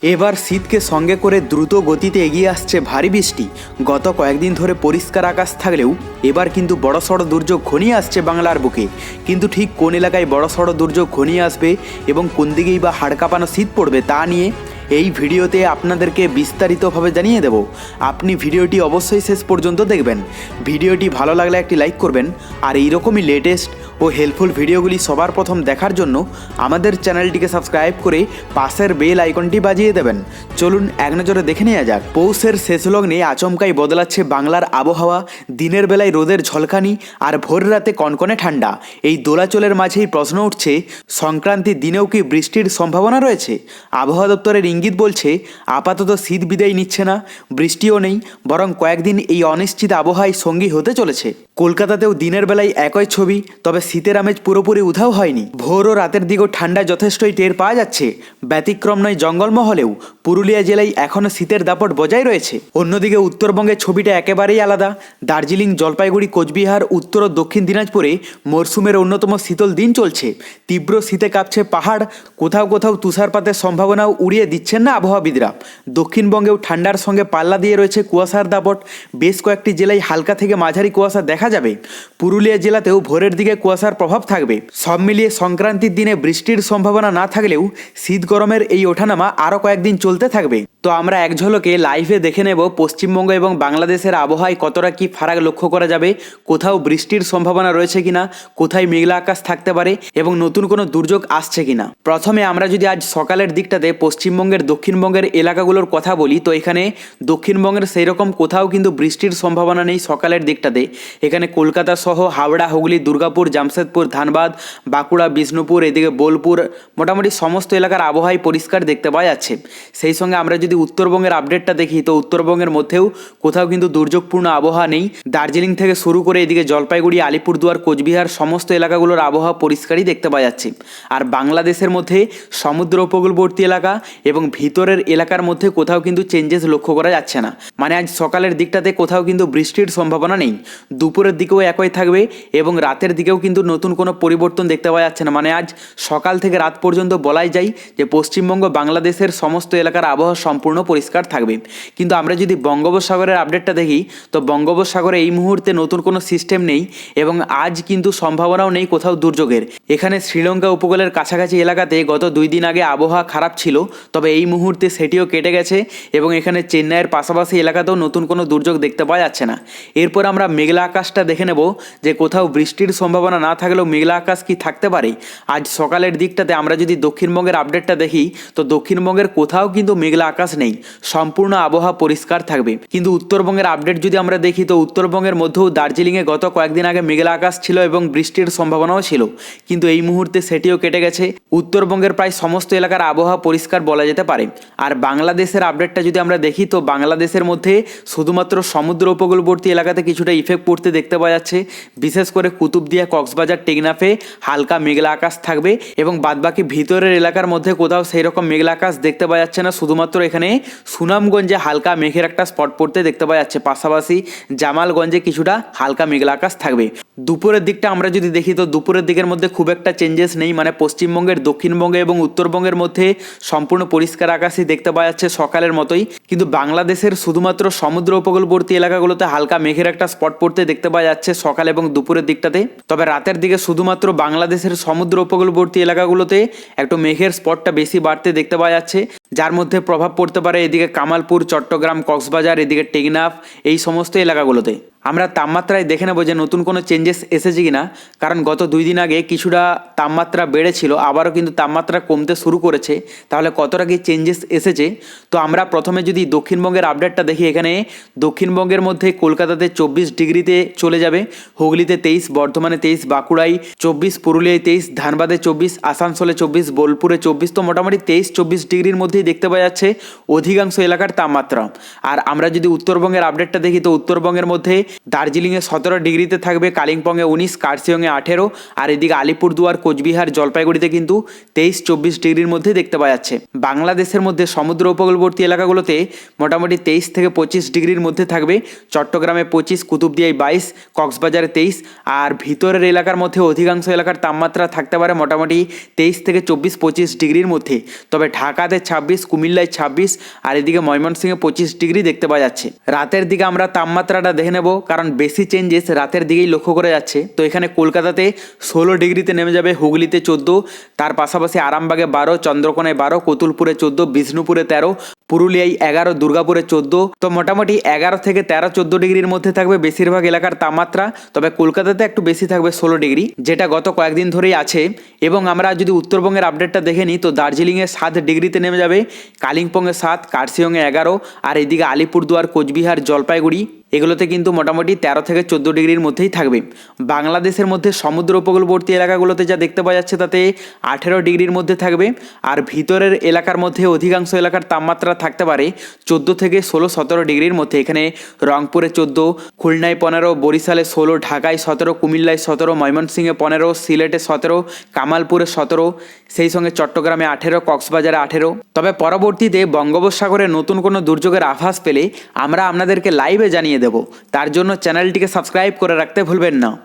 এবার শীতকে সঙ্গে করে দ্রুত গতিতে এগিয়ে আসছে ভারী বৃষ্টি। গত কয়েকদিন ধরে পরিষ্কার আকাশ থাকলেও এবার কিন্তু বড়সড় দুর্যোগ ঘনিয়ে আসছে বাংলার বুকে। কিন্তু ঠিক কোন এলাকায় বড়সড় দুর্যোগ ঘনিয়ে আসবে এবং কোন দিকেই বা হাড় কাঁপানো শীত পড়বে তা নিয়ে এই ভিডিওতে আপনাদেরকে বিস্তারিতভাবে জানিয়ে দেব। আপনি ভিডিওটি অবশ্যই শেষ পর্যন্ত দেখবেন। ভিডিওটি ভালো লাগলে একটি লাইক করবেন, আর এইরকমই লেটেস্ট ও হেল্পফুল ভিডিওগুলি সবার প্রথম দেখার জন্য আমাদের চ্যানেলটিকে সাবস্ক্রাইব করে পাশের বেল আইকনটি বাজিয়ে দেবেন। চলুন এক নজরে দেখে নেওয়া যাক। পৌষের শেষ লগ্নে আচমকাই বদলাচ্ছে বাংলার আবহাওয়া। দিনের বেলায় রোদের ঝলকানি আর ভোর রাতে কনকনে ঠান্ডা। এই দোলাচলের মাঝেই প্রশ্ন উঠছে, সংক্রান্তির দিনেও কি বৃষ্টির সম্ভাবনা রয়েছে? আবহাওয়া দপ্তরের ইঙ্গিত বলছে, আপাতত শীত বিদায় নিচ্ছে না, বৃষ্টিও নেই, বরং কয়েকদিন এই অনিশ্চিত আবহাওয়ায় সঙ্গী হতে চলেছে। কলকাতাতেও দিনের বেলায় একই ছবি, তবে শীতের আমেজ পুরোপুরি উধাও হয়নি। ভোর ও রাতের দিকেও ঠান্ডা যথেষ্টই টের পাওয়া যাচ্ছে। ব্যতিক্রম নয় জঙ্গলমহলেও পুরুলিয়া জেলায় এখনও শীতের দাপট বজায় রয়েছে। অন্যদিকে উত্তরবঙ্গের ছবিটা একেবারেই আলাদা। দার্জিলিং, জলপাইগুড়ি, কোচবিহার, উত্তর ও দক্ষিণ দিনাজপুরে মরশুমের অন্যতম শীতল দিন চলছে। তীব্র শীতে কাঁপছে পাহাড়, কোথাও কোথাও তুষারপাতের সম্ভাবনাও উড়িয়ে দিচ্ছেন না আবহাওয়াবিদরা। দক্ষিণবঙ্গেও ঠান্ডার সঙ্গে পাল্লা দিয়ে রয়েছে কুয়াশার দাপট। বেশ কয়েকটি জেলায় হালকা থেকে মাঝারি কুয়াশা দেখা যাবে। পুরুলিয়া জেলাতেও ভোরের দিকে কুয়াশার প্রভাব থাকবে। সব মিলিয়ে সংক্রান্তির দিনে বৃষ্টির সম্ভাবনা না থাকলেও শীত গরমের এই ওঠানামা আরও কয়েকদিন চলতে থাকবে। তো আমরা এক ঝলকে লাইভে দেখে নেব পশ্চিমবঙ্গ এবং বাংলাদেশের আবহাওয়ায় কতটা কি ফারাক লক্ষ্য করা যাবে, কোথাও বৃষ্টির সম্ভাবনা রয়েছে কিনা, কোথায় মেঘলা আকাশ থাকতে পারে এবং নতুন কোনো দুর্যোগ আসছে কিনা। প্রথমে আমরা যদি আজ সকালের দিকটাতে পশ্চিমবঙ্গের দক্ষিণবঙ্গের এলাকাগুলোর কথা বলি, তো এখানে দক্ষিণবঙ্গের সেই রকম কোথাও কিন্তু বৃষ্টির সম্ভাবনা নেই সকালের দিকটাতে। এখানে কলকাতা সহ হাওড়া, হুগলি, দুর্গাপুর, জামশেদপুর, ধানবাদ, বাঁকুড়া, বিষ্ণুপুর, এদিকে বোলপুর, মোটামুটি সমস্ত এলাকার আবহাওয়াই পরিষ্কার দেখতে পাওয়া যাচ্ছে। সেই সঙ্গে আমরা যদি উত্তরবঙ্গের আপডেটটা দেখি, তো উত্তরবঙ্গের মধ্যেও কোথাও কিন্তু দুর্যোগপূর্ণ আবহাওয়া নেই। দার্জিলিং থেকে শুরু করে এদিকে জলপাইগুড়ি, আলিপুরদুয়ার, কোচবিহার সমস্ত এলাকাগুলোর আবহাওয়া পরিষ্কারই দেখতে পাওয়া যাচ্ছে। আর বাংলাদেশের মধ্যে সমুদ্র উপকূলবর্তী এলাকা এবং ভিতরের এলাকার মধ্যে কোথাও কিন্তু চেঞ্জেস লক্ষ্য করা যাচ্ছে না। মানে আজ সকালের দিকটাতে কোথাও কিন্তু বৃষ্টির সম্ভাবনা নেই। দুপুরের দিকেও একই থাকবে এবং রাতের দিকেও কিন্তু নতুন কোনো পরিবর্তন দেখতে পাওয়া যাচ্ছে না। মানে আজ সকাল থেকে রাত পর্যন্ত বলাই যায় যে পশ্চিমবঙ্গ, বাংলাদেশের সমস্ত এলাকার আবহাওয়া সম্পূর্ণ পরিষ্কার থাকবে। কিন্তু আমরা যদি বঙ্গোপসাগরের আপডেটটা দেখি, তো বঙ্গোপসাগরে এই মুহূর্তে নতুন কোনো সিস্টেম নেই এবং আজ কিন্তু সম্ভাবনাও নেই কোথাও দুর্যোগের। এখানে শ্রীলঙ্কা উপকূলের কাছাকাছি এলাকাতে গত 2 দিন আগে আবহাওয়া খারাপ ছিল, তবে এই মুহূর্তে সেটিও কেটে গেছে এবং এখানে চেন্নাইয়ের পাশাপাশি এলাকাতেও নতুন কোনো দুর্যোগ দেখতে পাওয়া যাচ্ছে না। এরপর আমরা মেঘলা আকাশটা দেখে নেব যে কোথাও বৃষ্টির সম্ভাবনা না থাকলেও মেঘলা আকাশ কি থাকতে পারে। আজ সকালের দিকটাতে আমরা যদি দক্ষিণবঙ্গের আপডেটটা দেখি, তো দক্ষিণবঙ্গের কোথাও কিন্তু মেঘলা আকাশ নেই, সম্পূর্ণ আবহাওয়া পরিষ্কার থাকবে। কিন্তু উত্তরবঙ্গের আপডেট যদি আমরা দেখি, তো উত্তরবঙ্গের মধ্যেও দার্জিলিংয়ে গত কয়েকদিন আগে মেঘলা আকাশ ছিল এবং বৃষ্টির সম্ভাবনাও ছিল, কিন্তু এই মুহূর্তে সেটিও কেটে গেছে। উত্তরবঙ্গের প্রায় সমস্ত এলাকার আবহাওয়া পরিষ্কার বলা যেতে পারে। আর বাংলাদেশের আপডেটটা যদি আমরা দেখি, তো বাংলাদেশের মধ্যে শুধুমাত্র সমুদ্র উপকূলবর্তী এলাকাতে কিছুটা ইফেক্ট পড়তে দেখতে পাওয়া যাচ্ছে। বিশেষ করে কুতুবদিয়া, কক্সবাজার, টেকনাফে হালকা মেঘলা আকাশ থাকবে এবং বাদবাকি ভিতরের এলাকার মধ্যে কোথাও সেই রকম মেঘলা আকাশ দেখতে পাওয়া যাচ্ছে না। শুধুমাত্র এখানে সুনামগঞ্জে হালকা মেঘের একটা স্পট পড়তে দেখতে পাওয়া যাচ্ছে, পাশাপাশি জামালগঞ্জে কিছুটা হালকা মেঘলা আকাশ থাকবে। দুপুরের দিকটা আমরা যদি দেখি, তো দুপুরের দিকের মধ্যে খুব একটা চেঞ্জেস নেই। মানে পশ্চিমবঙ্গের, দক্ষিণবঙ্গে এবং উত্তরবঙ্গের মধ্যে সম্পূর্ণ পরিষ্কার আকাশই দেখতে পাওয়া যাচ্ছে সকালের মতোই। কিন্তু বাংলাদেশের শুধুমাত্র সমুদ্র উপকূলবর্তী এলাকাগুলোতে হালকা মেঘের একটা স্পট পড়তে দেখতে পাওয়া যাচ্ছে সকাল এবং দুপুরের দিকটাতে। তবে রাতের দিকে শুধুমাত্র বাংলাদেশের সমুদ্র উপকূলবর্তী এলাকাগুলোতে একটু মেঘের স্পটটা বেশি বাড়তে দেখতে পাওয়া যাচ্ছে, যার মধ্যে প্রভাব পড়তে পারে এদিকে কামালপুর, চট্টগ্রাম, কক্সবাজার, এদিকে টেকনাফ, এই সমস্ত এলাকাগুলোতে। আমরা তাপমাত্রায় দেখে নেব যে নতুন কোনো চেঞ্জেস এসেছে কিনা, কারণ গত 2 দিন আগে কিছুটা তাপমাত্রা বেড়েছিল, আবারও কিন্তু তাপমাত্রা কমতে শুরু করেছে। তাহলে কতটা কি চেঞ্জেস এসেছে, তো আমরা প্রথমে যদি দক্ষিণবঙ্গের আপডেটটা দেখি, এখানে দক্ষিণবঙ্গের মধ্যে কলকাতাতে 24 ডিগ্রিতে চলে যাবে, হুগলিতে 23, বর্ধমানে 23, বাঁকুড়ায় 24, পুরুলিয়ায় 23, ধানবাদে 24, আসানসোলে 24, বোলপুরে 24, তো মোটামুটি 23-24 ডিগ্রির মধ্যেই দেখতে পাওয়া যাচ্ছে অধিকাংশ এলাকার তাপমাত্রা। আর আমরা যদি উত্তরবঙ্গের আপডেটটা দেখি, তো উত্তরবঙ্গের মধ্যে দার্জিলিংয়ে 17 ডিগ্রিতে থাকবে, কালিম্পংয়ে 19, কার্শিয়ংয়ে 18, আর এদিকে আলিপুরদুয়ার, কোচবিহার, জলপাইগুড়িতে কিন্তু 23-24 ডিগ্রির মধ্যে দেখতে পাওয়া যাচ্ছে। বাংলাদেশের মধ্যে সমুদ্র উপকূলবর্তী এলাকাগুলোতে মোটামুটি 23 থেকে 25 ডিগ্রির মধ্যে থাকবে। চট্টগ্রামে 25, কুতুবদিয়ায় 22, কক্সবাজারে 23, আর ভিতরের এলাকার মধ্যে অধিকাংশ এলাকার তাপমাত্রা থাকতে পারে মোটামুটি 23 থেকে 24-25 ডিগ্রির মধ্যে। তবে ঢাকাতে 26, কুমিল্লায় 26, আর এদিকে ময়মনসিংহে 25 ডিগ্রি দেখতে পাওয়া যাচ্ছে। রাতের দিকে আমরা তাপমাত্রাটা দেখে নেব, কারণ বেশি চেঞ্জেস রাতের দিকেই লক্ষ্য করা যাচ্ছে। তো এখানে কলকাতাতে 16 ডিগ্রিতে নেমে যাবে, হুগলিতে 14, তার পাশাপাশি আরামবাগে 12, চন্দ্রকোনায় 12, কতুলপুরে 14, বিষ্ণুপুরে 13, পুরুলিয়ায় 11, দুর্গাপুরে 14। তো মোটামুটি 11 থেকে 13-14 ডিগ্রির মধ্যে থাকবে বেশিরভাগ এলাকার তাপমাত্রা। তবে কলকাতাতে একটু বেশি থাকবে 16 ডিগ্রি, যেটা গত কয়েকদিন ধরেই আছে। এবং আমরা যদি উত্তরবঙ্গের আপডেটটা দেখে নিই, তো দার্জিলিংয়ে 7 ডিগ্রিতে নেমে যাবে, কালিম্পংয়ে 7, কার্শিয়ংয়ে 11, আর এদিকে আলিপুরদুয়ার, কোচবিহার, জলপাইগুড়ি এগুলোতে কিন্তু মোটামুটি 13 থেকে 14 ডিগ্রির মধ্যেই থাকবে। বাংলাদেশের মধ্যে সমুদ্র উপকূলবর্তী এলাকাগুলোতে যা দেখতে পাওয়া যাচ্ছে তাতে 18 ডিগ্রির মধ্যে থাকবে, আর ভিতরের এলাকার মধ্যে অধিকাংশ এলাকার তাপমাত্রা থাকতে পারে 14 থেকে 16-17 ডিগ্রির মধ্যে। এখানে রংপুরে 14, খুলনায় 15, বরিশালে 16, ঢাকায় 17, কুমিল্লায় 17, ময়মনসিংহে 15, সিলেটে 17, কামালপুরে 17, সেই সঙ্গে চট্টগ্রামে 18, কক্সবাজারে 18। তবে পরবর্তীতে বঙ্গোপসাগরে নতুন কোনো দুর্যোগের আভাস পেলে আমরা আপনাদেরকে লাইভে জানিয়ে দেব। তার জন্য চ্যানেলটিকে সাবস্ক্রাইব করে রাখতে ভুলবেন না।